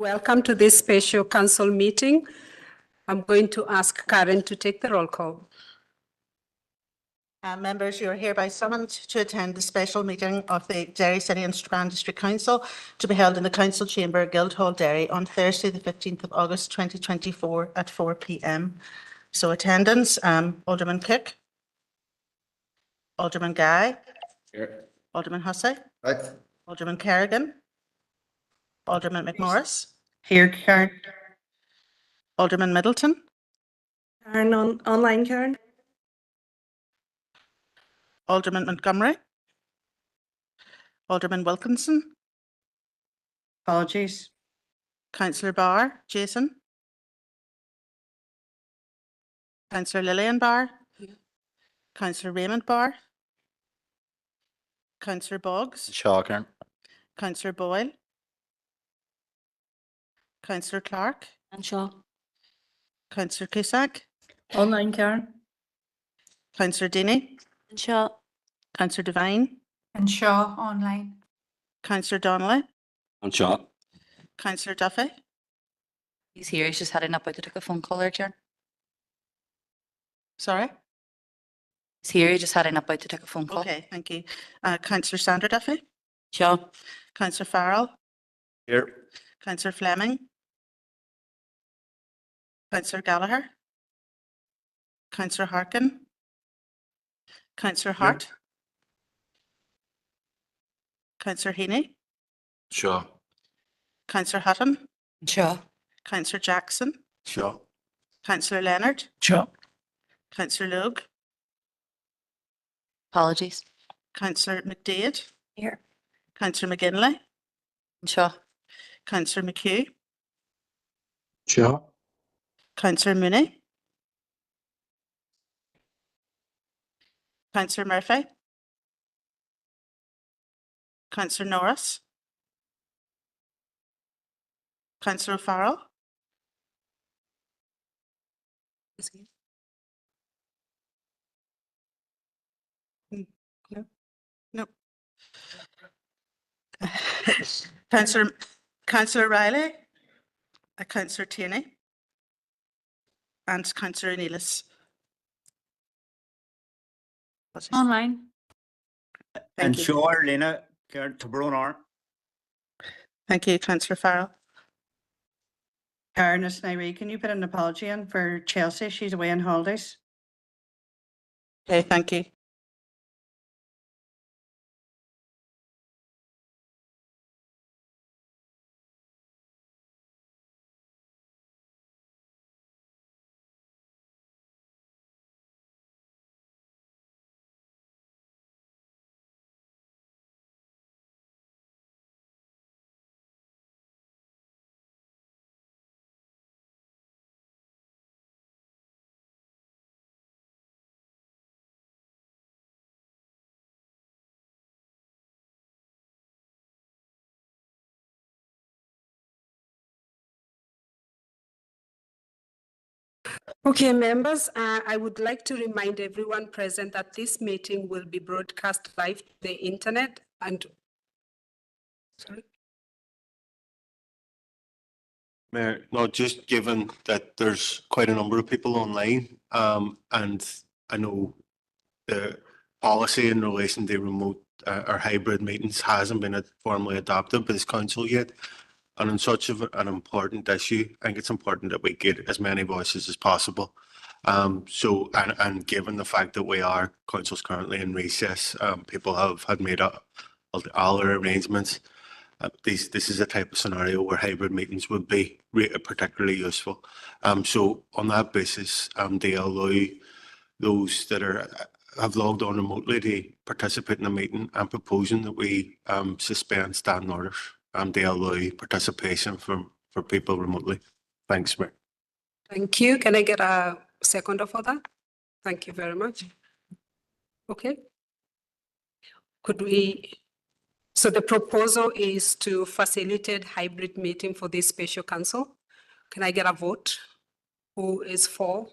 Welcome to this special council meeting. I'm going to ask Karen to take the roll call. Members, you are hereby summoned to attend the special meeting of the Derry City and Strabane District Council to be held in the Council Chamber, Guildhall, Derry on Thursday, the 15th of August 2024 at 4 p.m. So attendance, Alderman Cook, Alderman Guy, Here. Alderman Hussey, Right. Alderman Kerrigan, Alderman McMorris, Here, Karen. Alderman Middleton, Karen online, Karen. Alderman Montgomery, Alderman Wilkinson, Apologies. Councillor Barr, Jason, Councillor Lillian Barr, Councillor Raymond Barr, Councillor Boggs, Shaw, Karen. Councillor Boyle, Councillor Clark, And Shaw. Councillor Cusack, Online, Karen. Councillor Deeney, And Shaw. Councillor Devine, And Shaw online. Councillor Donnelly, And Shaw. Councillor Duffy, He's here. He's just heading up out to take a phone call there, Karen. sorry. He's here. He's just heading up out to take a phone call. Okay, thank you. Councillor Sandra Duffy, Shaw. Councillor Farrell, Here. Councillor Fleming, Councillor Gallagher, Councillor Harkin, Councillor Hart, Councillor Heaney, Shaw. Councillor Hutton, Shaw. Councillor Jackson, Shaw. Councillor Leonard, Shaw. Councillor Logue, Apologies. Councillor McDade, Here. Councillor McGinley, Shaw. Councillor McHugh, Shaw. Councillor Mooney, Councillor Murphy, Councillor Norris, Councillor Farrell, no. Councillor Riley, Councillor Tierney, and Councillor Neelis. Online. Thank And you. Shaw, Lena, Karen, to Brunar. Thank you, Councillor Farrell. Karen, it's Nairi. Can you put an apology in for Chelsea? She's away on holidays. Okay, thank you. Okay, members, I would like to remind everyone present that this meeting will be broadcast live to the internet and sorry. Mayor, not just given that there's quite a number of people online, and I know the policy in relation to remote or hybrid meetings hasn't been formally adopted by this council yet. And on such an important issue, I think it's important that we get as many voices as possible. And given the fact that we are council's currently in recess, people have had made up all their arrangements. This is a type of scenario where hybrid meetings would be particularly useful. So on that basis, they allow those that have logged on remotely to participate in the meeting. I'm proposing that we suspend standing orders. They allow participation for people remotely. Thanks, Mayor. Thank you. Can I get a seconder for that? Thank you very much. Okay. Could we? So the proposal is to facilitate hybrid meeting for this special council. Can I get a vote? Who is for?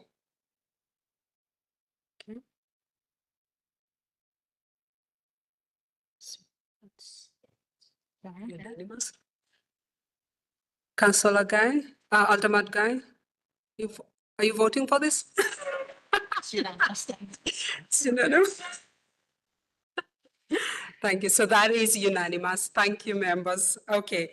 Okay. Unanimous. Councillor Guy, Alderman Guy, are you voting for this? It's unanimous. Thank you. So that is unanimous. Thank you, members. Okay.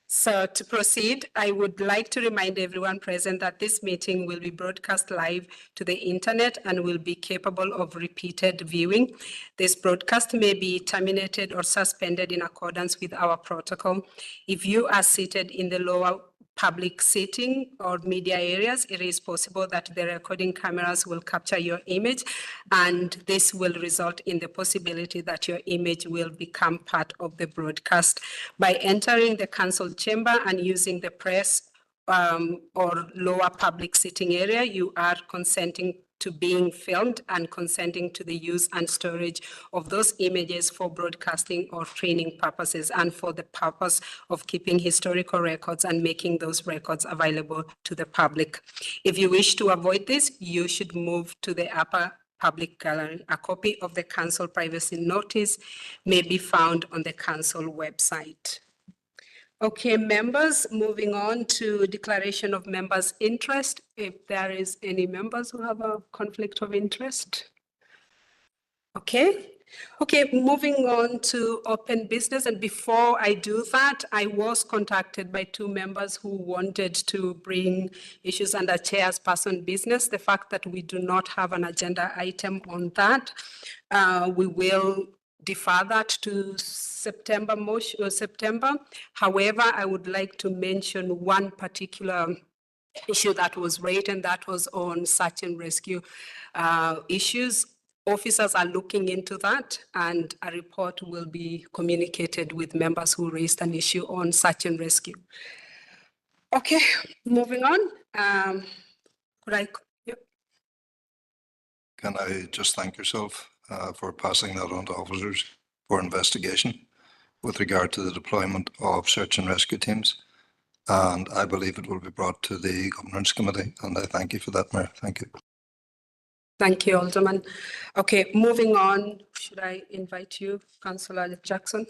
So to proceed, I would like to remind everyone present that this meeting will be broadcast live to the internet and will be capable of repeated viewing. This broadcast may be terminated or suspended in accordance with our protocol. If you are seated in the lower public seating or media areas, it is possible that the recording cameras will capture your image, and this will result in the possibility that your image will become part of the broadcast. By entering the council chamber and using the press or lower public seating area, you are consenting to being filmed and consenting to the use and storage of those images for broadcasting or training purposes and for the purpose of keeping historical records and making those records available to the public. If you wish to avoid this, you should move to the upper public gallery. A copy of the council privacy notice may be found on the council website. Okay, members, moving on to declaration of members' interest. If there is any members who have a conflict of interest. Okay. Okay, moving on to open business. And before I do that, I was contacted by two members who wanted to bring issues under chairperson business. The fact that we do not have an agenda item on that, we will defer that to September. However, I would like to mention one particular issue that was raised, and that was on search and rescue issues. Officers are looking into that, and a report will be communicated with members who raised an issue on search and rescue. Okay, moving on. Yep. Can I just thank yourself for passing that on to officers for investigation with regard to the deployment of search and rescue teams? And I believe it will be brought to the Governance Committee, and I thank you for that, Mayor. Thank you. Thank you, Alderman. Okay, moving on. Should I invite you, Councillor Jackson?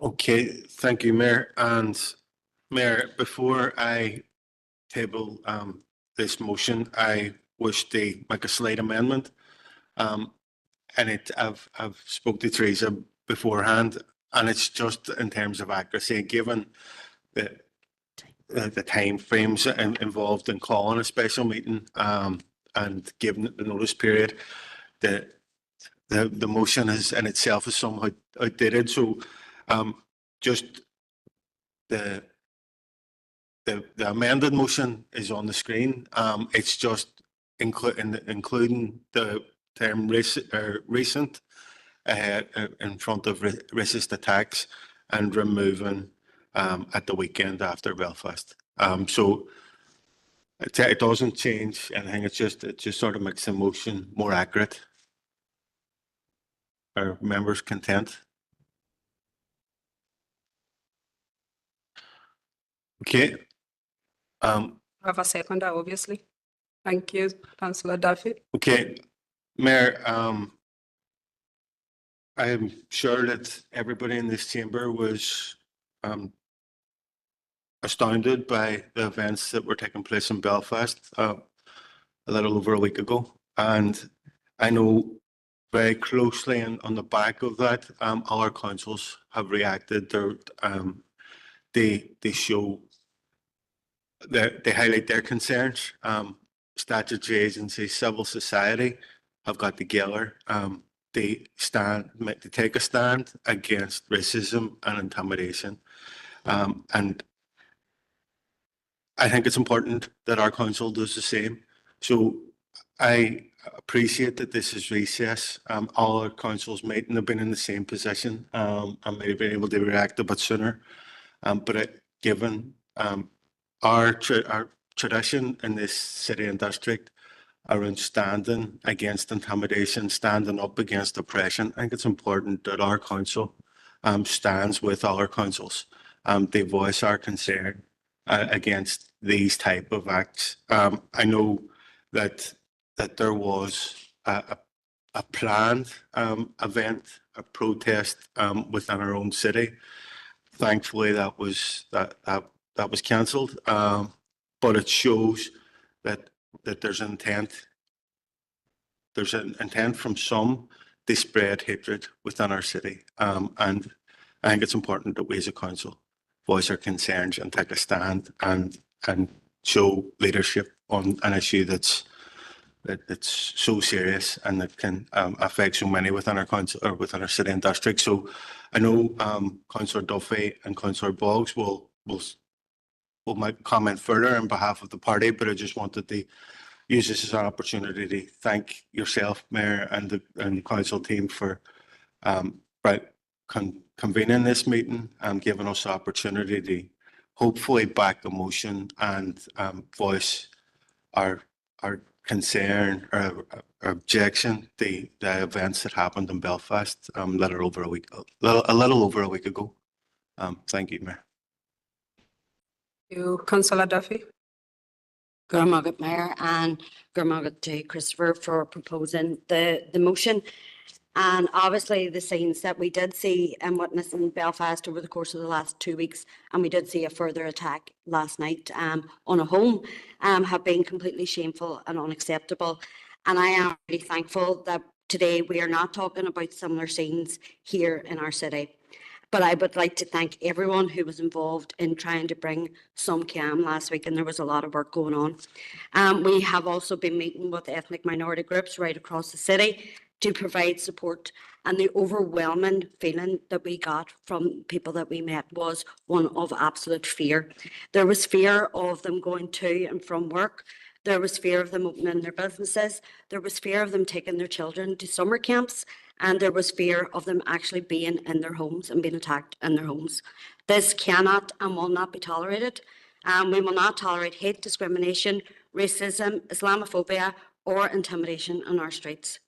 Okay, thank you, Mayor. And Mayor, before I table this motion, I wish to make a slight amendment. And I've spoke to Teresa beforehand, and it's just in terms of accuracy, given the time frames involved in calling a special meeting and given the notice period, the motion is in itself is somewhat outdated. So just the amended motion is on the screen. It's just including the term recent in front of racist attacks and removing at the weekend after Belfast. So it doesn't change anything. It just sort of makes the motion more accurate. Are members content? Okay. Have a seconder, obviously. Thank you, Councillor Duffy. Okay, Mayor, I am sure that everybody in this chamber was astounded by the events that were taking place in Belfast a little over a week ago. And I know very closely and on the back of that, all our councils have reacted. They show that they highlight their concerns. Statutory agencies, civil society have got together. They take a stand against racism and intimidation. And I think it's important that our council does the same. So I appreciate that this is recess. All our councils mightn't have been in the same position and may have been able to react a bit sooner. But given our tradition in this city and district around standing against intimidation, standing up against oppression, I think it's important that our council stands with all our councils. They voice our concern against these type of acts. I know that there was a planned event, a protest within our own city. thankfully that was cancelled. But it shows that there's intent. There's an intent from some to spread hatred within our city. And I think it's important that we as a council voice our concerns and take a stand and show leadership on an issue that's so serious and that can affect so many within our council or within our city and district. So I know Councillor Duffy and Councillor Boggs will might comment further on behalf of the party, but I just wanted to use this as an opportunity to thank yourself, Mayor, and the council team for convening this meeting and giving us the opportunity to hopefully back a motion and voice our concern or objection to the events that happened in Belfast a little over a week ago. Thank you, Mayor. You, Councillor Duffy. Gurmagat Mayor and Gurmagat to Christopher for proposing the motion. And obviously the scenes that we did see and witness in Belfast over the course of the last 2 weeks, and we did see a further attack last night on a home, have been completely shameful and unacceptable. And I am really thankful that today we are not talking about similar scenes here in our city. But I would like to thank everyone who was involved in trying to bring some calm last week, and there was a lot of work going on. We have also been meeting with ethnic minority groups right across the city to provide support, and the overwhelming feeling that we got from people that we met was one of absolute fear. There was fear of them going to and from work. There was fear of them opening their businesses. There was fear of them taking their children to summer camps. And there was fear of them actually being in their homes and being attacked in their homes. This cannot and will not be tolerated. We will not tolerate hate, discrimination, racism, Islamophobia, or intimidation on our streets.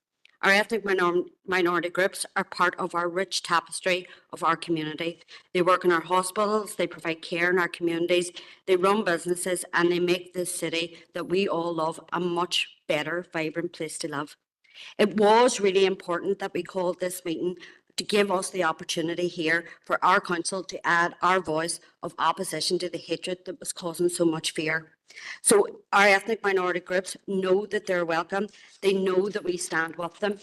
Our ethnic minority groups are part of our rich tapestry of our community. They work in our hospitals, they provide care in our communities, they run businesses, and they make this city that we all love a much better, vibrant place to live. It was really important that we called this meeting to give us the opportunity here for our council to add our voice of opposition to the hatred that was causing so much fear. So our ethnic minority groups know that they're welcome. They know that we stand with them.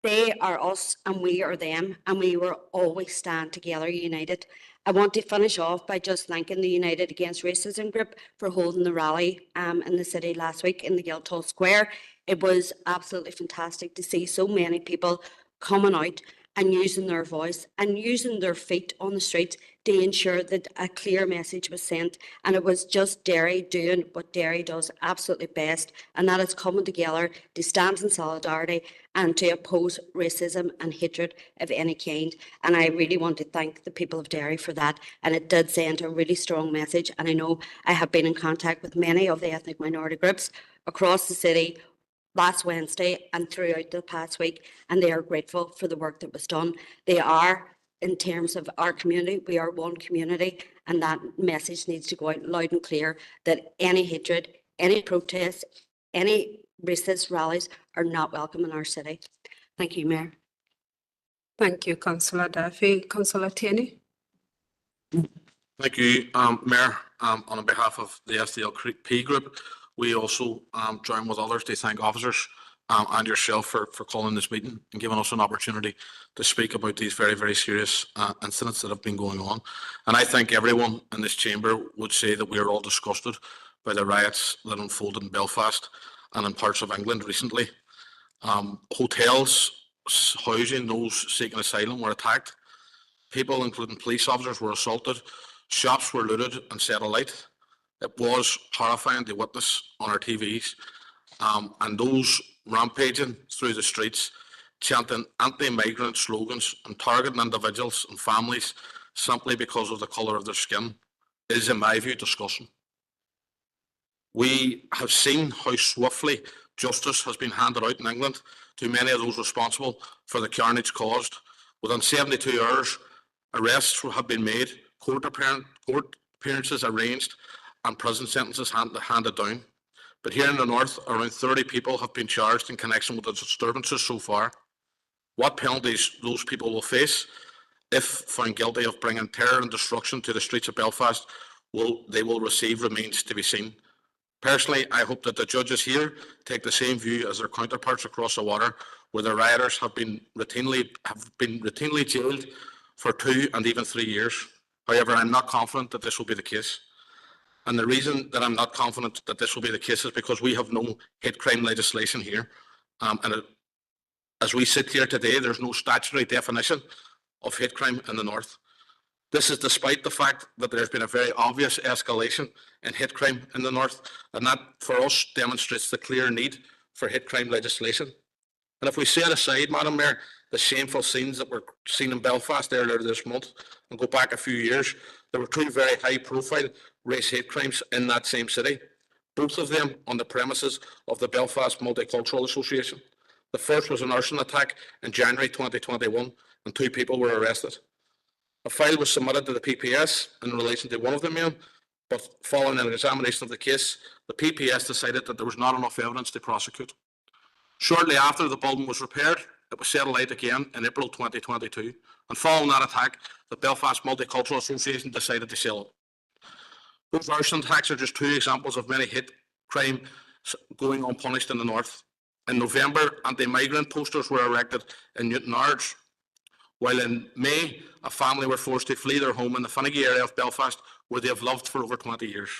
They are us and we are them, and we will always stand together united. I want to finish off by just thanking the United Against Racism group for holding the rally in the city last week in the Guildhall Square. It was absolutely fantastic to see so many people coming out and using their voice and using their feet on the street to ensure that a clear message was sent. And it was just Derry doing what Derry does absolutely best, and that is coming together to stand in solidarity and to oppose racism and hatred of any kind. And I really want to thank the people of Derry for that. And it did send a really strong message. And I know I have been in contact with many of the ethnic minority groups across the city last Wednesday and throughout the past week, and they are grateful for the work that was done. They are, in terms of our community, we are one community, and that message needs to go out loud and clear that any hatred, any protests, any racist rallies are not welcome in our city. Thank you, Mayor. Thank you, Councillor Duffy. Councillor Tierney. Thank you, Mayor. On behalf of the SDLP group, we also join with others to thank officers and yourself for calling this meeting and giving us an opportunity to speak about these very, very serious incidents that have been going on. And I think everyone in this chamber would say that we are all disgusted by the riots that unfolded in Belfast and in parts of England recently. Hotels housing those seeking asylum were attacked. People, including police officers, were assaulted. Shops were looted and set alight. It was horrifying to witness on our TVs. And those rampaging through the streets, chanting anti-migrant slogans and targeting individuals and families simply because of the colour of their skin is, in my view, disgusting. We have seen how swiftly justice has been handed out in England to many of those responsible for the carnage caused. Within 72 hours, arrests have been made, court appearances arranged, and prison sentences handed down. But here in the north, around 30 people have been charged in connection with the disturbances so far. What penalties those people will face if found guilty of bringing terror and destruction to the streets of Belfast, they will receive remains to be seen. Personally, I hope that the judges here take the same view as their counterparts across the water, where the rioters have been routinely jailed for 2 and even 3 years. However, I'm not confident that this will be the case. And the reason that I'm not confident that this will be the case is because we have no hate crime legislation here. As we sit here today, there's no statutory definition of hate crime in the North. This is despite the fact that there's been a very obvious escalation in hate crime in the North, and that for us demonstrates the clear need for hate crime legislation. And if we set aside, Madam Mayor, the shameful scenes that were seen in Belfast earlier this month and go back a few years, there were 2 very high-profile race hate crimes in that same city, both of them on the premises of the Belfast Multicultural Association. The first was an arson attack in January 2021, and 2 people were arrested. A file was submitted to the PPS in relation to one of the men, but following an examination of the case, the PPS decided that there was not enough evidence to prosecute. Shortly after the building was repaired, it was set alight again in April 2022, and following that attack, the Belfast Multicultural Association decided to sell it. Those arson attacks are just 2 examples of many hate crime going unpunished in the North. In November, anti-migrant posters were erected in Newton Ards, while in May, a family were forced to flee their home in the Finnegy area of Belfast, where they have lived for over 20 years.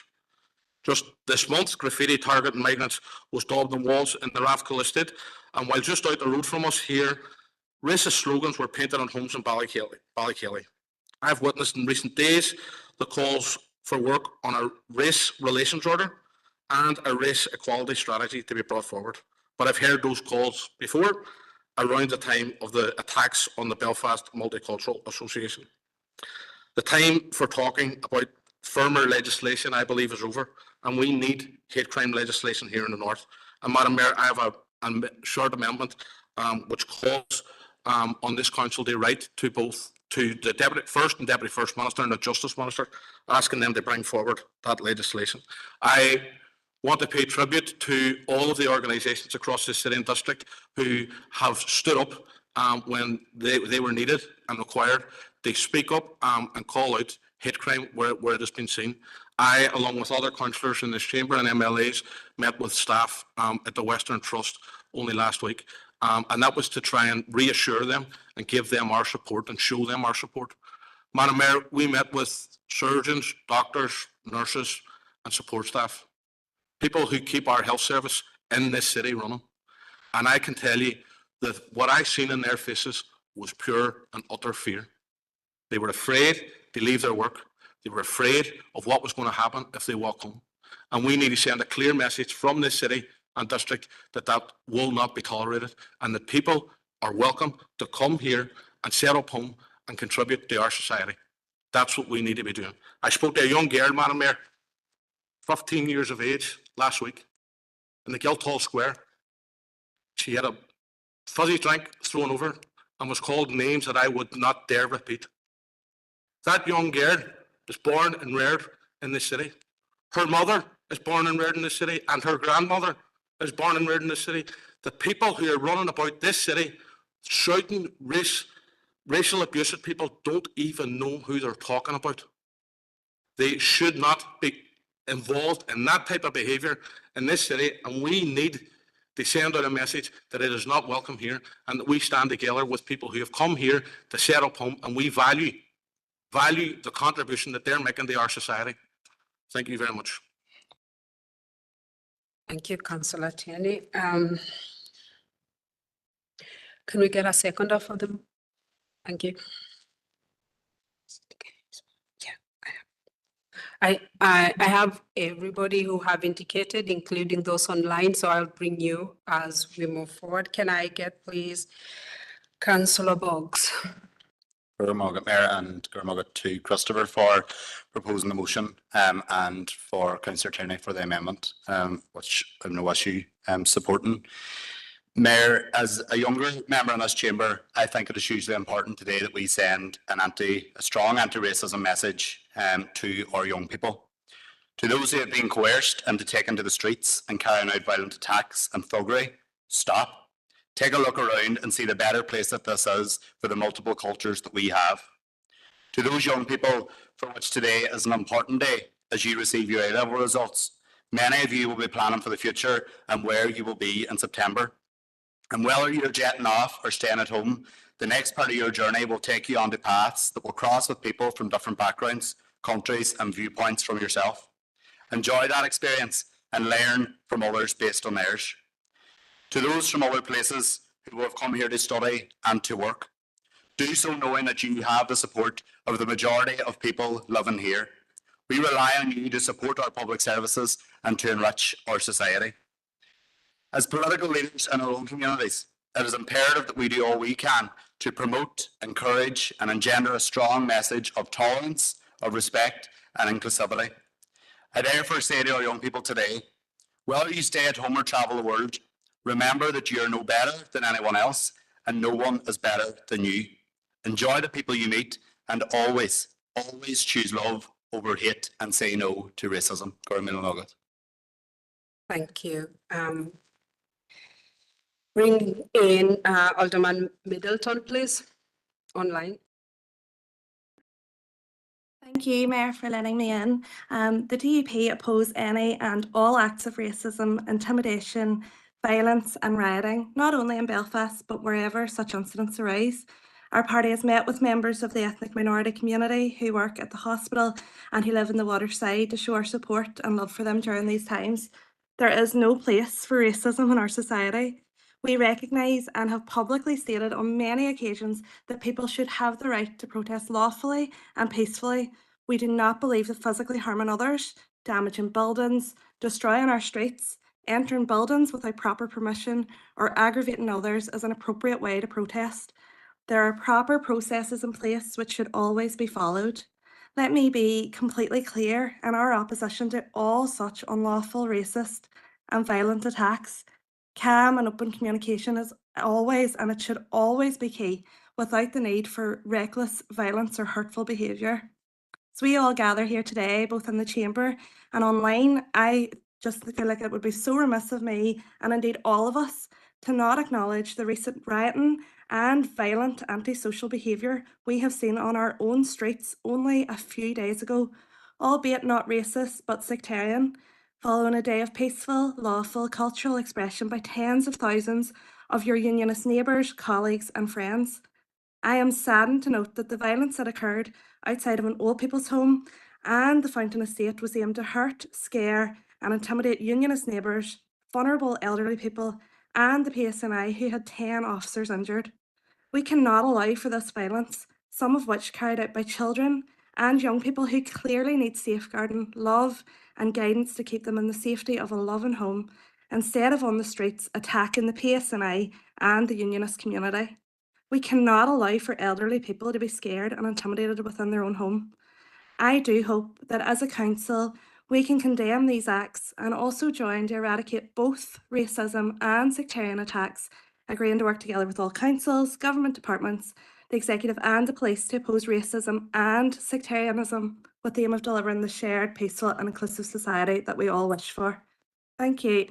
Just this month, graffiti targeting migrants was daubed on walls in the Rathcoole estate, and while just out the road from us here, racist slogans were painted on homes in Ballykelly. I've witnessed in recent days the calls for work on a race relations order and a race equality strategy to be brought forward. But I've heard those calls before, around the time of the attacks on the Belfast Multicultural Association. The time for talking about firmer legislation, I believe, is over, and we need hate crime legislation here in the North. And Madam Mayor, I have a short amendment which calls on this council to write to the Deputy First and Deputy First Minister and the Justice Minister, asking them to bring forward that legislation. I want to pay tribute to all of the organisations across the city and district who have stood up when they were needed and required. They speak up and call out hate crime where it has been seen. I, along with other councillors in this chamber and MLAs, met with staff at the Western Trust only last week, and that was to try and reassure them and give them our support and show them our support. Madam Mayor, we met with surgeons, doctors, nurses and support staff, people who keep our health service in this city running. And I can tell you that what I seen in their faces was pure and utter fear. They were afraid to leave their work. They were afraid of what was going to happen if they walk home. And we need to send a clear message from this city and district that that will not be tolerated, and that people are welcome to come here and set up home and contribute to our society. That's what we need to be doing. I spoke to a young girl, Madam Mayor, 15 years of age, last week in the Guildhall Square. She had a fuzzy drink thrown over and was called names that I would not dare repeat. That young girl is born and reared in this city. Her mother is born and reared in this city, and her grandmother is born and reared in this city. The people who are running about this city shouting racial abuse at people don't even know who they're talking about. They should not be involved in that type of behaviour in this city, and we need to send out a message that it is not welcome here, and that we stand together with people who have come here to set up home, and we value the contribution that they're making to our society. Thank you very much. Thank you, Councillor Tierney. Can we get a seconder for them? Thank you. I have everybody who have indicated, including those online, so I'll bring you as we move forward. Can I get, please, Councillor Boggs? Gurmagad Mayor and Gurmagad to Christopher for proposing the motion and for Councillor Tierney for the amendment, which I know was you supporting. Mayor, as a younger member in this chamber, I think it is hugely important today that we send a strong anti-racism message to our young people. To those who have been coerced into taking to the streets and carrying out violent attacks and thuggery, stop. Take a look around and see the better place that this is for the multiple cultures that we have. To those young people for which today is an important day as you receive your A-level results, many of you will be planning for the future and where you will be in September. And whether you're jetting off or staying at home, the next part of your journey will take you onto paths that will cross with people from different backgrounds, countries, and viewpoints from yourself. Enjoy that experience and learn from others based on theirs. To those from other places who have come here to study and to work, do so knowing that you have the support of the majority of people living here. We rely on you to support our public services and to enrich our society. As political leaders in our own communities, it is imperative that we do all we can to promote, encourage, and engender a strong message of tolerance, of respect, and inclusivity. I therefore say to our young people today, whether you stay at home or travel the world, remember that you are no better than anyone else, and no one is better than you. Enjoy the people you meet, and always, always choose love over hate and say no to racism. Thank you. Bring in Alderman Middleton, please, online. Thank you, Mayor, for letting me in. The DUP oppose any and all acts of racism, intimidation, violence and rioting, not only in Belfast, but wherever such incidents arise. Our party has met with members of the ethnic minority community who work at the hospital and who live in the waterside to show our support and love for them during these times. There is no place for racism in our society. We recognise and have publicly stated on many occasions that people should have the right to protest lawfully and peacefully. We do not believe that physically harming others, damaging buildings, destroying our streets, entering buildings without proper permission, or aggravating others is an appropriate way to protest. There are proper processes in place which should always be followed. Let me be completely clear in our opposition to all such unlawful, racist and violent attacks. Calm and open communication is always and it should always be key without the need for reckless violence or hurtful behaviour. So we all gather here today, both in the chamber and online. I just feel like it would be so remiss of me and indeed all of us to not acknowledge the recent rioting and violent antisocial behaviour we have seen on our own streets only a few days ago, albeit not racist but sectarian, following a day of peaceful, lawful cultural expression by tens of thousands of your unionist neighbours, colleagues and friends. I am saddened to note that the violence that occurred outside of an old people's home and the Fountain Estate was aimed to hurt, scare and intimidate unionist neighbours, vulnerable elderly people and the PSNI who had 10 officers injured. We cannot allow for this violence, some of which carried out by children and young people who clearly need safeguarding, love and guidance to keep them in the safety of a loving home, instead of on the streets attacking the PSNI and the unionist community. We cannot allow for elderly people to be scared and intimidated within their own home. I do hope that as a council, we can condemn these acts and also join to eradicate both racism and sectarian attacks, agreeing to work together with all councils, government departments, the executive and the police to oppose racism and sectarianism with the aim of delivering the shared, peaceful and inclusive society that we all wish for. Thank you.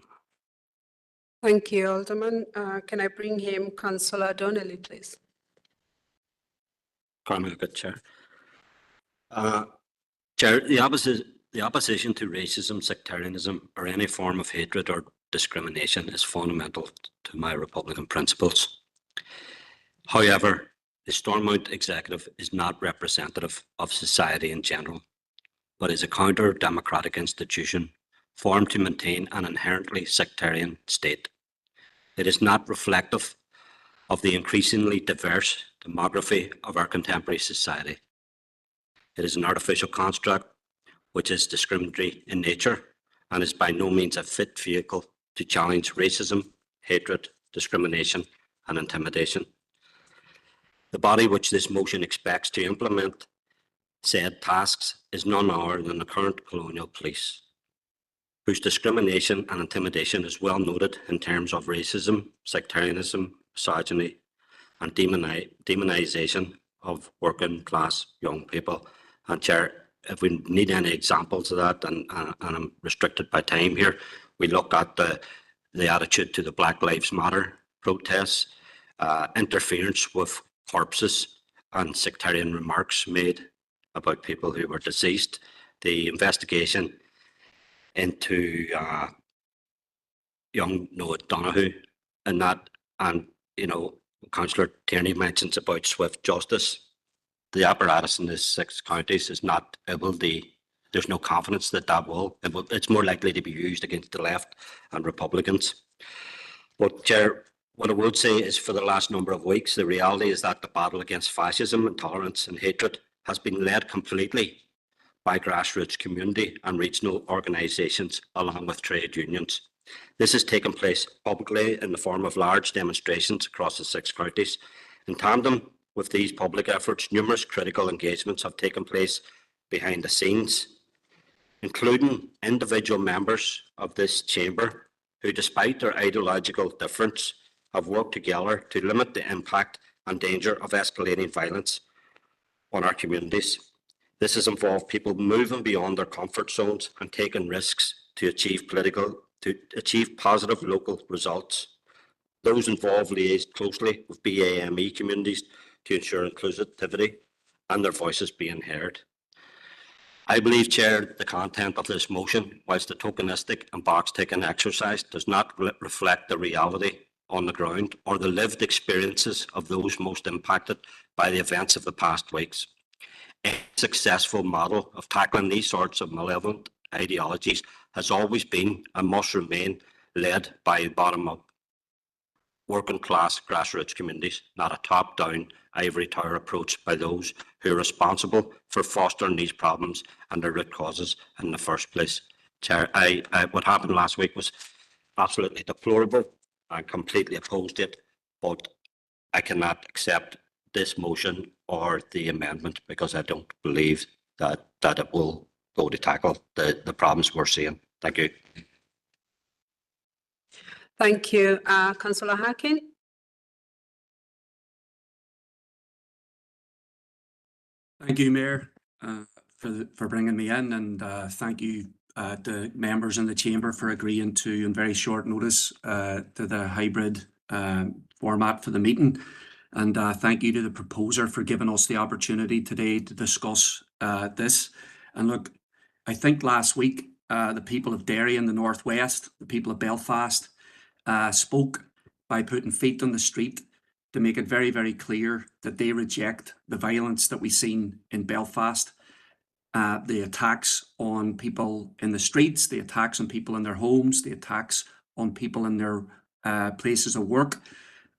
Thank you, Alderman. Can I bring him Councillor Donnelly, please? Good Chair. Chair, the opposition to racism, sectarianism, or any form of hatred or discrimination is fundamental to my Republican principles. However, the Stormont Executive is not representative of society in general, but is a counter-democratic institution formed to maintain an inherently sectarian state. It is not reflective of the increasingly diverse demography of our contemporary society. It is an artificial construct which is discriminatory in nature and is by no means a fit vehicle to challenge racism, hatred, discrimination and intimidation. The body which this motion expects to implement said tasks is none other than the current colonial police, whose discrimination and intimidation is well noted in terms of racism, sectarianism, misogyny and demonisation of working class young people. And Chair, if we need any examples of that, and I'm restricted by time here, we look at the attitude to the Black Lives Matter protests, interference with corpses and sectarian remarks made about people who were deceased, the investigation into young Noah Donahue and that, and Councillor Tierney mentions about swift justice. The apparatus in the 6 counties is not able to, there's no confidence that it's more likely to be used against the left and Republicans. But Chair, what I would say is for the last number of weeks, the reality is that the battle against fascism, intolerance and hatred has been led completely by grassroots community and regional organisations along with trade unions. This has taken place publicly in the form of large demonstrations across the 6 counties. In tandem with these public efforts, numerous critical engagements have taken place behind the scenes, including individual members of this chamber who, despite their ideological difference, have worked together to limit the impact and danger of escalating violence on our communities. This has involved people moving beyond their comfort zones and taking risks to achieve positive local results. Those involved liaised closely with BAME communities to ensure inclusivity and their voices being heard. I believe, Chair, the content of this motion, whilst a tokenistic and box-ticking exercise, does not reflect the reality on the ground or the lived experiences of those most impacted by the events of the past weeks. A successful model of tackling these sorts of malevolent ideologies has always been and must remain led by bottom-up, working-class grassroots communities, not a top-down ivory tower approach by those who are responsible for fostering these problems and their root causes in the first place. Chair, what happened last week was absolutely deplorable. I completely opposed it, but I cannot accept this motion or the amendment because I don't believe that it will go to tackle the problems we're seeing. Thank you. Thank you. Councillor Harkin. Thank you, Mayor, for bringing me in, and thank you to members in the chamber for agreeing to, in very short notice, to the hybrid format for the meeting. And thank you to the proposer for giving us the opportunity today to discuss this. And look, I think last week, the people of Derry in the Northwest, the people of Belfast, spoke by putting feet on the street to make it very, very clear that they reject the violence that we've seen in Belfast, the attacks on people in the streets, the attacks on people in their homes, the attacks on people in their places of work,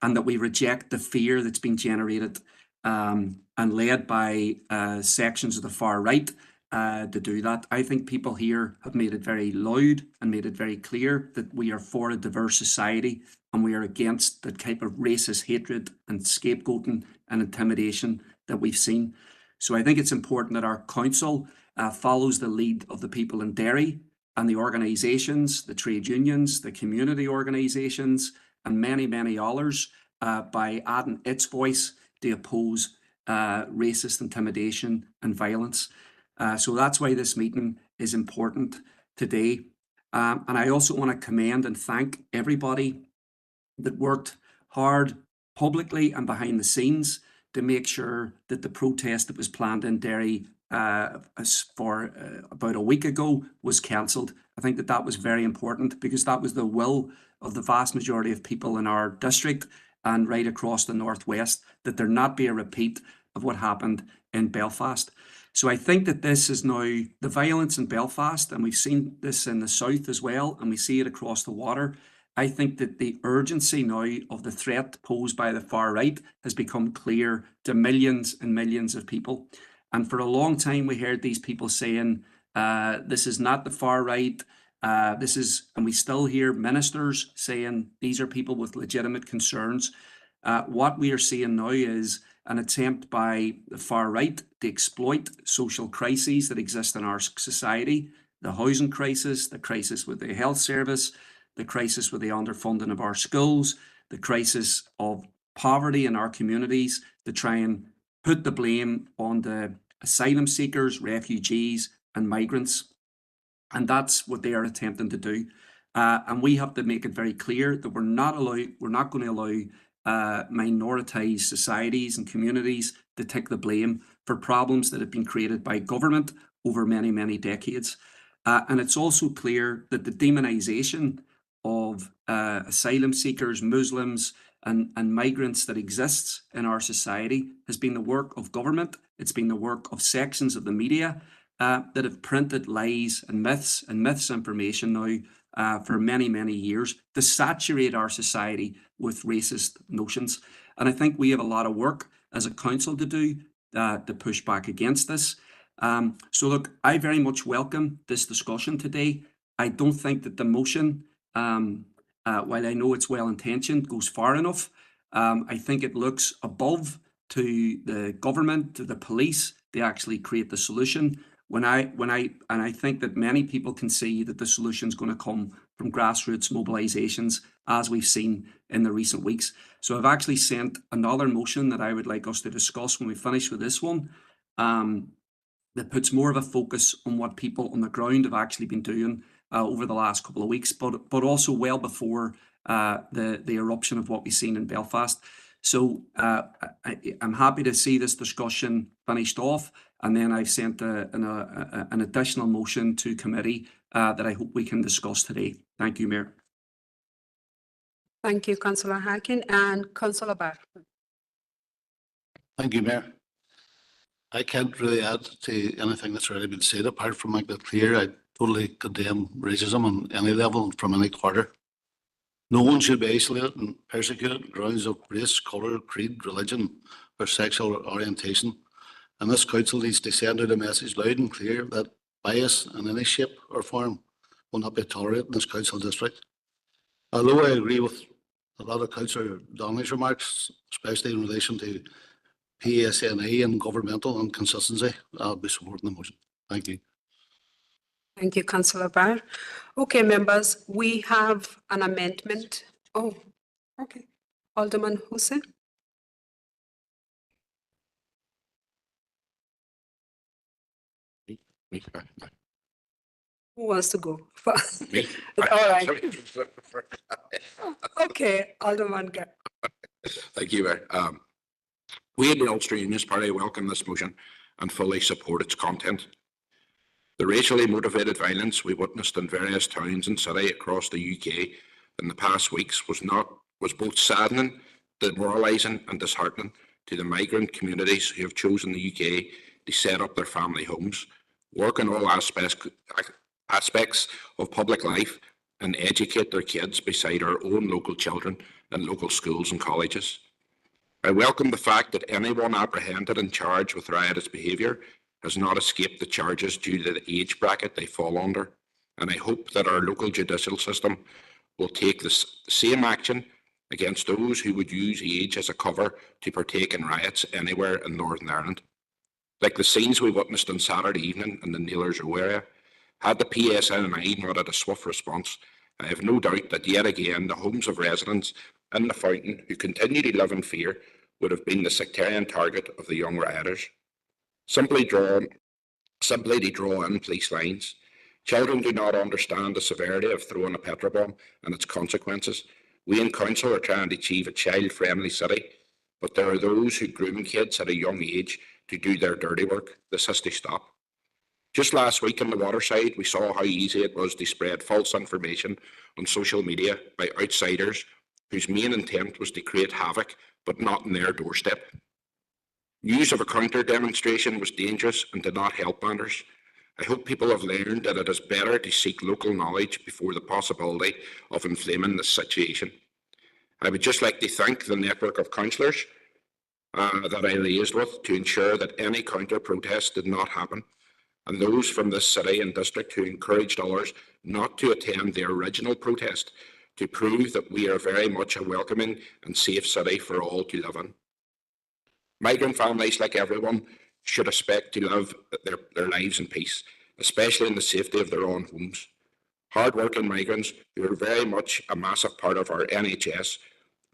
and that we reject the fear that's been generated and led by sections of the far right to do that. I think people here have made it very loud and made it very clear that we are for a diverse society and we are against the type of racist hatred and scapegoating and intimidation that we've seen. So I think it's important that our council follows the lead of the people in Derry and the organisations, the trade unions, the community organisations, and many, many others by adding its voice to oppose racist intimidation and violence. So that's why this meeting is important today. And I also want to commend and thank everybody that worked hard publicly and behind the scenes to make sure that the protest that was planned in Derry for about a week ago was cancelled. I think that was very important because that was the will of the vast majority of people in our district and right across the Northwest, that there not be a repeat of what happened in Belfast. So I think that this is now the violence in Belfast, and we've seen this in the south as well, and we see it across the water. I think that the urgency now of the threat posed by the far right has become clear to millions and millions of people. And for a long time, we heard these people saying, this is not the far right. And we still hear ministers saying these are people with legitimate concerns. What we are seeing now is an attempt by the far right to exploit social crises that exist in our society, the housing crisis, the crisis with the health service, the crisis with the underfunding of our schools, the crisis of poverty in our communities, to try and put the blame on the asylum seekers, refugees and migrants. And that's what they are attempting to do. And we have to make it very clear that we're not going to allow minoritized societies and communities to take the blame for problems that have been created by government over many, many decades. And it's also clear that the demonisation of asylum seekers, Muslims, and migrants that exists in our society has been the work of government. It's been the work of sections of the media that have printed lies and misinformation now for many, many years to saturate our society with racist notions. And I think we have a lot of work as a council to do to push back against this. So look, I very much welcome this discussion today. I don't think that the motion, while I know it's well-intentioned, goes far enough. I think it looks above to the government, to the police, to actually create the solution. And I think that many people can see that the solution is going to come from grassroots mobilisations, as we've seen in the recent weeks. So I've actually sent another motion that I would like us to discuss when we finish with this one, that puts more of a focus on what people on the ground have actually been doing over the last couple of weeks, but also well before the eruption of what we've seen in Belfast. So I'm happy to see this discussion finished off, and then I've sent an additional motion to committee that I hope we can discuss today. Thank you, Mayor. Thank you, Councillor Harkin, and Councillor Barr. Thank you, Mayor. I can't really add to anything that's already been said, apart from making it clear I totally condemn racism on any level and from any quarter. No one should be isolated and persecuted on grounds of race, colour, creed, religion, or sexual orientation. And this council needs to send out a message loud and clear that bias in any shape or form will not be tolerated in this council district. Although I agree with a lot of Councillor Donnelly's remarks, especially in relation to PSNE and governmental inconsistency, I'll be supporting the motion. Thank you. Thank you, Councillor Barr. Okay, members, we have an amendment. Oh, okay. Alderman Hussain. Who wants to go first? Me? All right. Okay, Alderman. Thank you, Mayor. We at the Ulster Unionist Party welcome this motion and fully support its content. The racially motivated violence we witnessed in various towns and cities across the UK in the past weeks was both saddening, demoralising and disheartening to the migrant communities who have chosen the UK to set up their family homes, work in all aspects of public life and educate their kids beside our own local children in local schools and colleges. I welcome the fact that anyone apprehended and charged with riotous behaviour has not escaped the charges due to the age bracket they fall under, and I hope that our local judicial system will take the same action against those who would use age as a cover to partake in riots anywhere in Northern Ireland. Like the scenes we witnessed on Saturday evening in the Nailers Row area, had the PSNI not had a swift response, I have no doubt that yet again the homes of residents in the Fountain who continue to live in fear would have been the sectarian target of the young rioters. Simply to draw in police lines. Children do not understand the severity of throwing a petrol bomb and its consequences. We in council are trying to achieve a child-friendly city, but there are those who groom kids at a young age to do their dirty work. This has to stop. Just last week in the Waterside, we saw how easy it was to spread false information on social media by outsiders whose main intent was to create havoc, but not on their doorstep. News of a counter-demonstration was dangerous and did not help matters. I hope people have learned that it is better to seek local knowledge before the possibility of inflaming this situation. I would just like to thank the network of councillors that I liaised with to ensure that any counter-protest did not happen, and those from this city and district who encouraged others not to attend the original protest to prove that we are very much a welcoming and safe city for all to live in. Migrant families, like everyone, should expect to live their lives in peace, especially in the safety of their own homes. Hard-working migrants, who are very much a massive part of our NHS,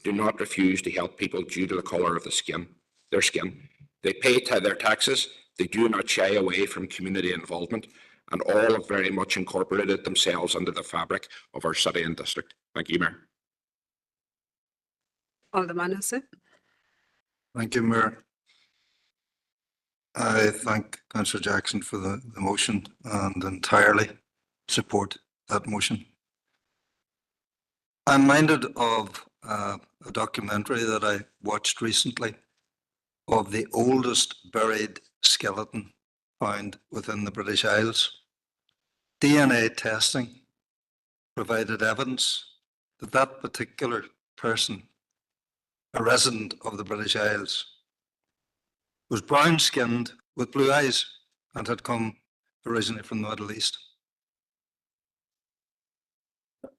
do not refuse to help people due to the colour of their skin. They pay their taxes, they do not shy away from community involvement, and all have very much incorporated themselves into the fabric of our city and district. Thank you, Mayor. Alderman Hussain. Thank you, Mayor. I thank Councillor Jackson for the motion and entirely support that motion. I'm minded of a documentary that I watched recently of the oldest buried skeleton found within the British Isles. DNA testing provided evidence that that particular person, a resident of the British Isles, was brown-skinned with blue eyes and had come originally from the Middle East.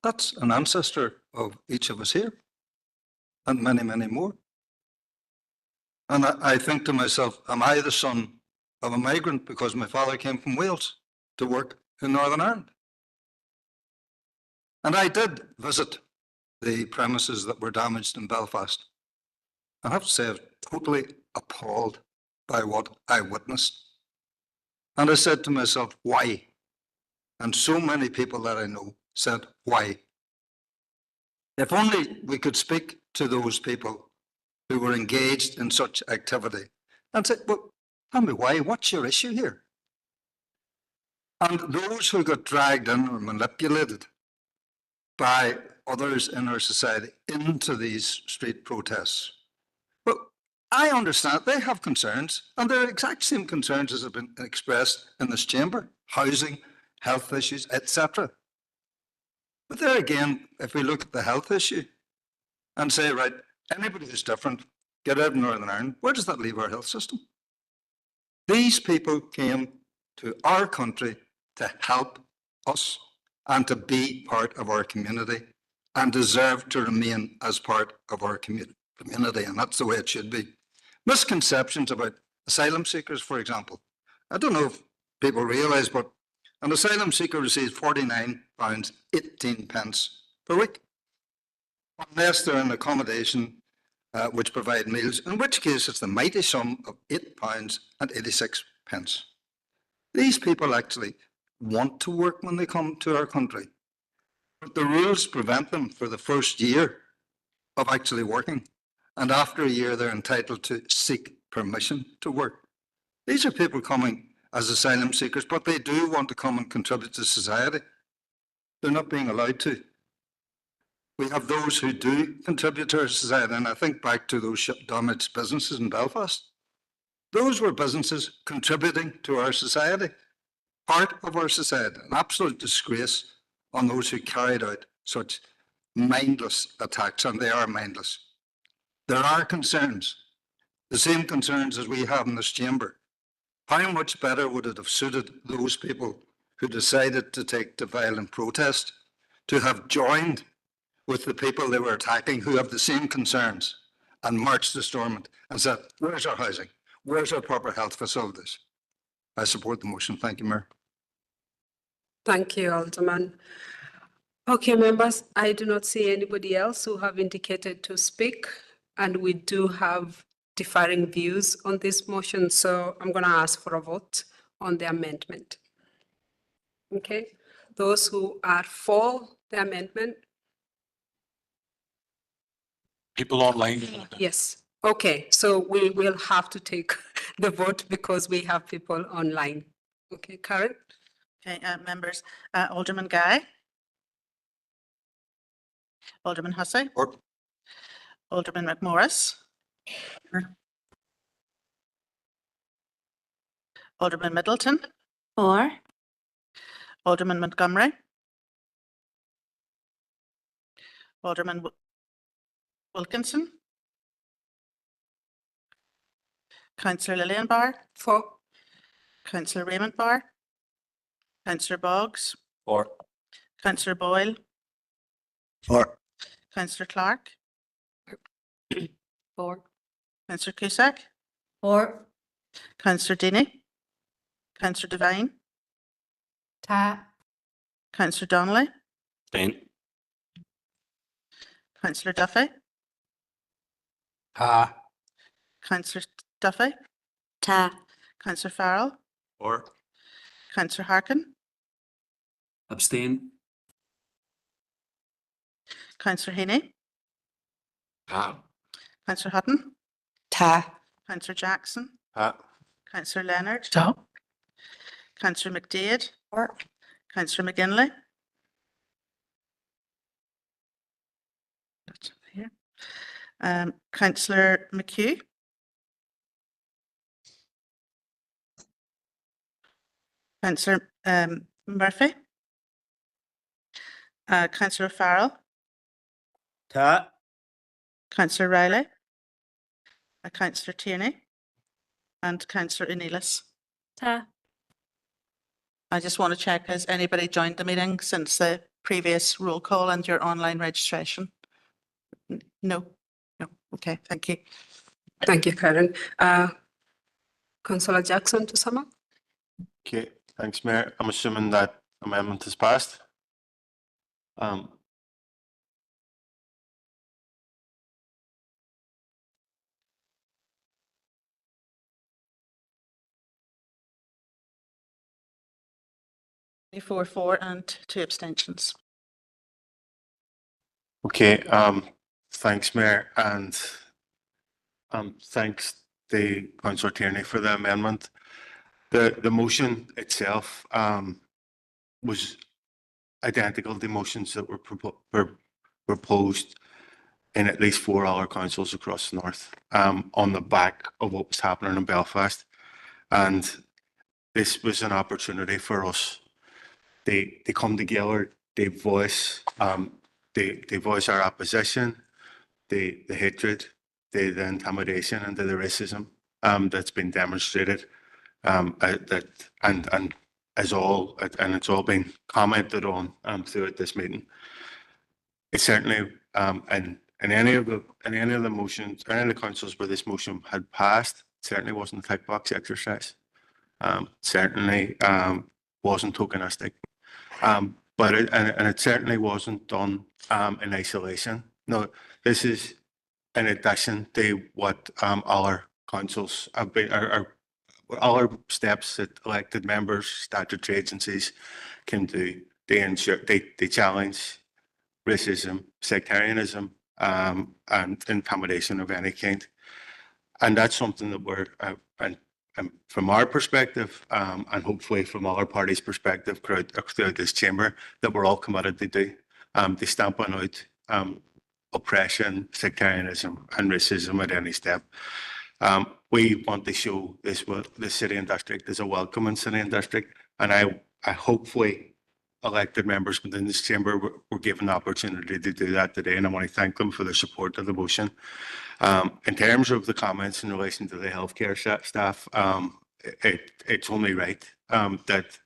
That's an ancestor of each of us here, and many, many more. And I think to myself, am I the son of a migrant because my father came from Wales to work in Northern Ireland? And I did visit the premises that were damaged in Belfast. I have to say I was totally appalled by what I witnessed. And I said to myself, why? And so many people that I know said, why? If only we could speak to those people who were engaged in such activity and say, well, tell me why, what's your issue here? And those who got dragged in or manipulated by others in our society into these street protests, well, I understand they have concerns, and they're the exact same concerns as have been expressed in this chamber: housing, health issues, etc. But there again, if we look at the health issue and say, right, anybody who's different, get out of Northern Ireland, where does that leave our health system? These people came to our country to help us and to be part of our community and deserve to remain as part of our community, and that's the way it should be. Misconceptions about asylum seekers, for example. I don't know if people realise, but an asylum seeker receives £49.18 per week, unless they're in accommodation which provide meals, in which case it's the mighty sum of £8.86. These people actually want to work when they come to our country, but the rules prevent them for the first year of actually working. And after a year, they're entitled to seek permission to work. These are people coming as asylum seekers, but they do want to come and contribute to society. They're not being allowed to. We have those who do contribute to our society, and I think back to those damaged businesses in Belfast. Those were businesses contributing to our society, part of our society. An absolute disgrace on those who carried out such mindless attacks, and they are mindless. There are concerns, the same concerns as we have in this chamber. How much better would it have suited those people who decided to take to violent protest to have joined with the people they were attacking who have the same concerns and marched to Stormont and said, where's our housing? Where's our proper health facilities? I support the motion. Thank you, Mayor. Thank you, Alderman. Okay, members, I do not see anybody else who have indicated to speak, and we do have differing views on this motion, so I'm going to ask for a vote on the amendment. Okay, those who are for the amendment? People online. Yes. Okay, so we will have to take the vote because we have people online. Okay, Karen? Okay, members, Alderman Guy. Alderman Hussey. Or Alderman McMorris. Alderman Middleton. For. Alderman Montgomery. Alderman Wilkinson. Councillor Lillian Barr. For. Councillor Raymond Barr. Councillor Boggs. For. Councillor Boyle. For. Councillor Clark. For. Councillor Cusack. For. Councillor Deeney. Councillor Devine. Ta. Councillor Donnelly. Abstain. Councillor Duffy. Ha. Councillor Duffy. Ta. Councillor Farrell. Or Councillor Harkin. Abstain. Councillor Haney. Ah, Councillor Hutton. Ta. Councillor Jackson. Pat. Councillor Leonard. Stop. Councillor McDade. Or Councillor McGinley. That's here. Councillor McHugh. Councillor Murphy. Councillor Farrell. Ta. Councillor Riley. Councillor Tierney. And Councillor Enelis. Ta. I just want to check, has anybody joined the meeting since the previous roll call and your online registration? No? No. Okay, thank you. Thank you, Karen. Councillor Jackson to sum up? Okay, thanks, Mayor. I'm assuming that amendment is passed. Four and 2 abstentions. Okay, thanks, Mayor, and thanks to Councillor Tierney for the amendment. The motion itself was identical to motions that were proposed in at least 4 other councils across the north on the back of what was happening in Belfast. And this was an opportunity for us. They come together, they voice our opposition, the hatred, the intimidation and the racism that's been demonstrated and it's all been commented on throughout this meeting. It's certainly in any of the motions, any of the councils where this motion had passed, certainly wasn't a tick box exercise. Certainly wasn't tokenistic. But it certainly wasn't done in isolation. No, this is in addition to what other councils have been, or other steps that elected members, statutory agencies can do. They ensure they challenge racism, sectarianism, and intimidation of any kind. And that's something that we're and from our perspective, and hopefully from other parties' perspective throughout this chamber, that we're all committed to do, to stamping out oppression, sectarianism, and racism at any step. We want to show this city and district is a welcoming city and district, and I hopefully elected members within this chamber were given the opportunity to do that today, and I want to thank them for their support of the motion. In terms of the comments in relation to the healthcare staff, it's only right that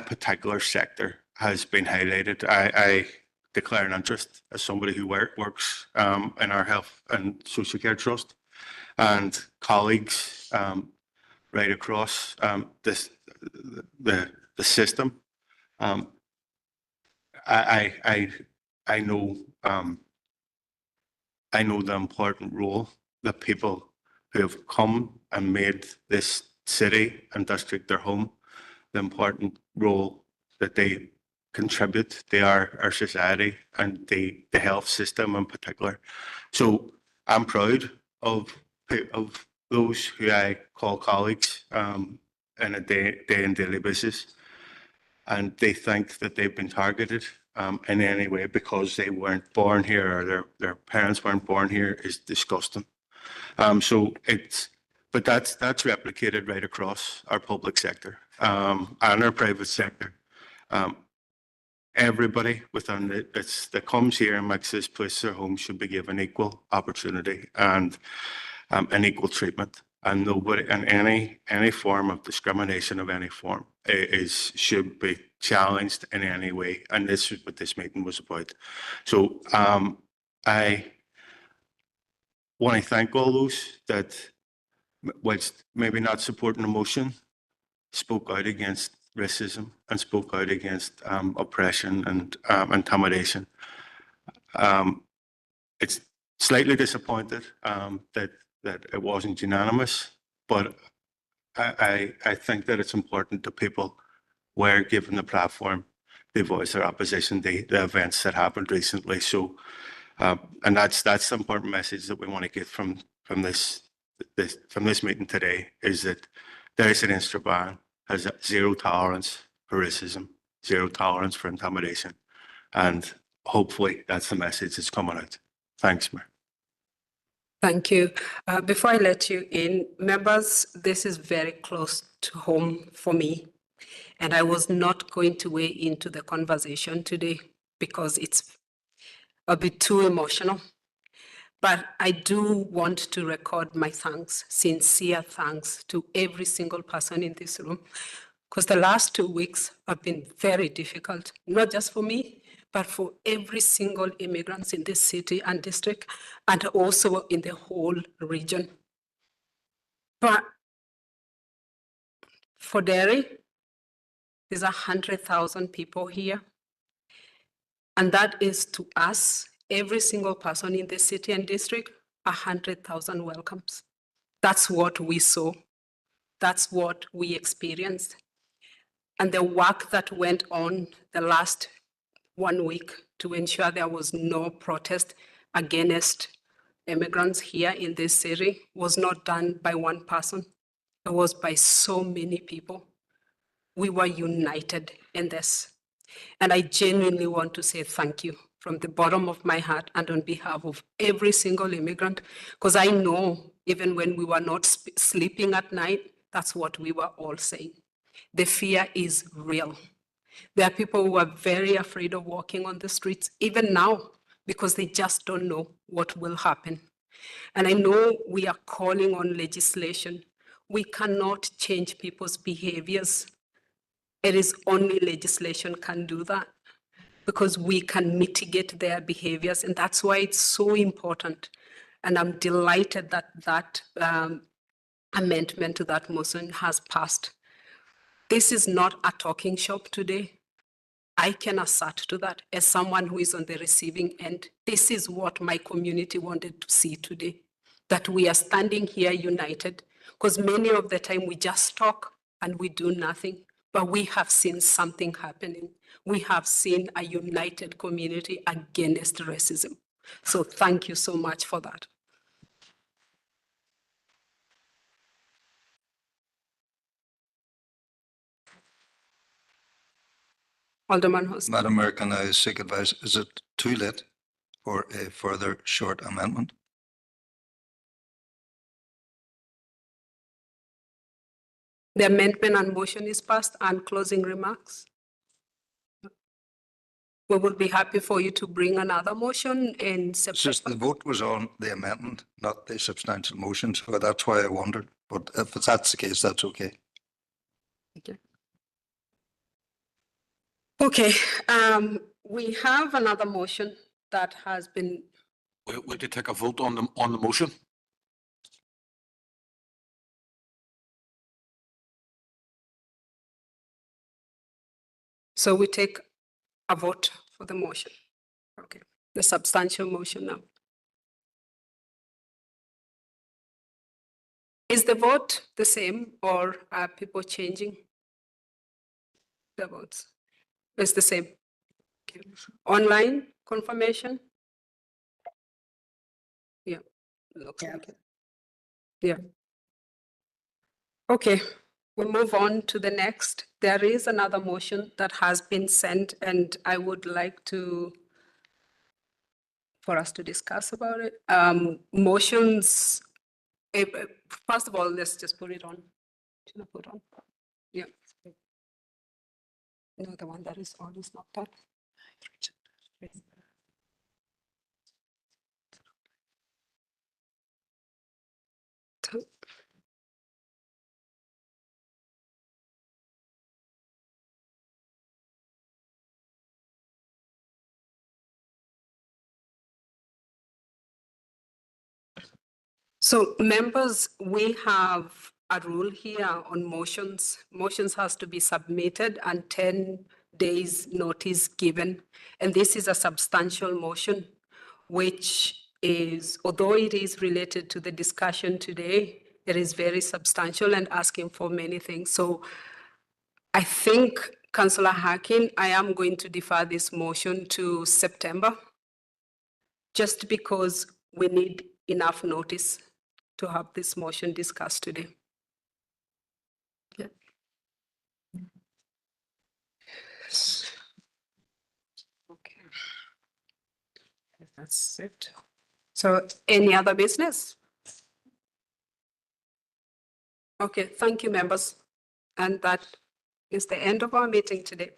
particular sector has been highlighted. I declare an interest as somebody who works in our health and social care trust, and colleagues right across the system. I know the important role that people who have come and made this city and district their home, the important role that they contribute to our society and the health system in particular. So I'm proud of those who I call colleagues on a day and daily basis, and they think that they've been targeted in any way because they weren't born here or their parents weren't born here is disgusting. But that's replicated right across our public sector and our private sector. Everybody within that comes here and makes this place their home should be given equal opportunity and equal treatment. And nobody, and any form of discrimination of any form should be challenged in any way. And this is what this meeting was about. So I want to thank all those that, whilst maybe not supporting the motion, spoke out against racism and spoke out against oppression and intimidation. It's slightly disappointed that it wasn't unanimous, but I think that it's important that people were given the platform to voice their opposition to the events that happened recently. So, and that's the important message that we want to get from this meeting today, is that Derry City and Strabane has zero tolerance for racism, zero tolerance for intimidation. And hopefully that's the message that's coming out. Thanks, Mayor. Thank you. Before I let you in, members, this is very close to home for me. And I was not going to weigh into the conversation today because it's a bit too emotional. But I do want to record my thanks, sincere thanks to every single person in this room, because the last 2 weeks have been very difficult, not just for me, but for every single immigrant in this city and district, and also in the whole region. But for Derry, there's 100,000 people here. And that is to us, every single person in the city and district, 100,000 welcomes. That's what we saw. That's what we experienced. And the work that went on the last 1 week to ensure there was no protest against immigrants here in this city was not done by one person. It was by so many people. We were united in this. And I genuinely want to say thank you from the bottom of my heart and on behalf of every single immigrant, because I know even when we were not sleeping at night, that's what we were all saying. The fear is real. There are people who are very afraid of walking on the streets, even now, because they just don't know what will happen. And I know we are calling on legislation. We cannot change people's behaviors. It is only legislation can do that, because we can mitigate their behaviors. And that's why it's so important. And I'm delighted that that amendment to that motion has passed. This is not a talking shop today. I can assert to that as someone who is on the receiving end. This is what my community wanted to see today, that we are standing here united, because many of the time we just talk and we do nothing, but we have seen something happening. We have seen a united community against racism. So thank you so much for that. Alderman Host. Madam Mayor, can I seek advice? Is it too late for a further short amendment? The amendment and motion is passed, and closing remarks. We will be happy for you to bring another motion in It's September. just the vote was on the amendment, not the substantial motion, so that's why I wondered. But if that's the case, that's okay. Okay. Okay, we have another motion that has been, We did take a vote on the motion. so we take a vote for the motion. Okay, the substantial motion now. Is the vote the same, or are people changing the votes? It's the same. Okay. Online confirmation? Yeah, looks like it. Yeah. Okay, we'll move on to the next. There is another motion that has been sent, and I would like for us to discuss about it. Motions, first of all, let's just put it on. Should I put on? Yeah. No, the one that is on is not that. So members, we have a rule here on motions. Motions has to be submitted and 10 days notice given. And this is a substantial motion, which is, although it is related to the discussion today, it is very substantial and asking for many things. So I think, Councillor Harkin, I am going to defer this motion to September, just because we need enough notice to have this motion discussed today. Okay. That's it. So any other business? Okay, thank you, members. And that is the end of our meeting today.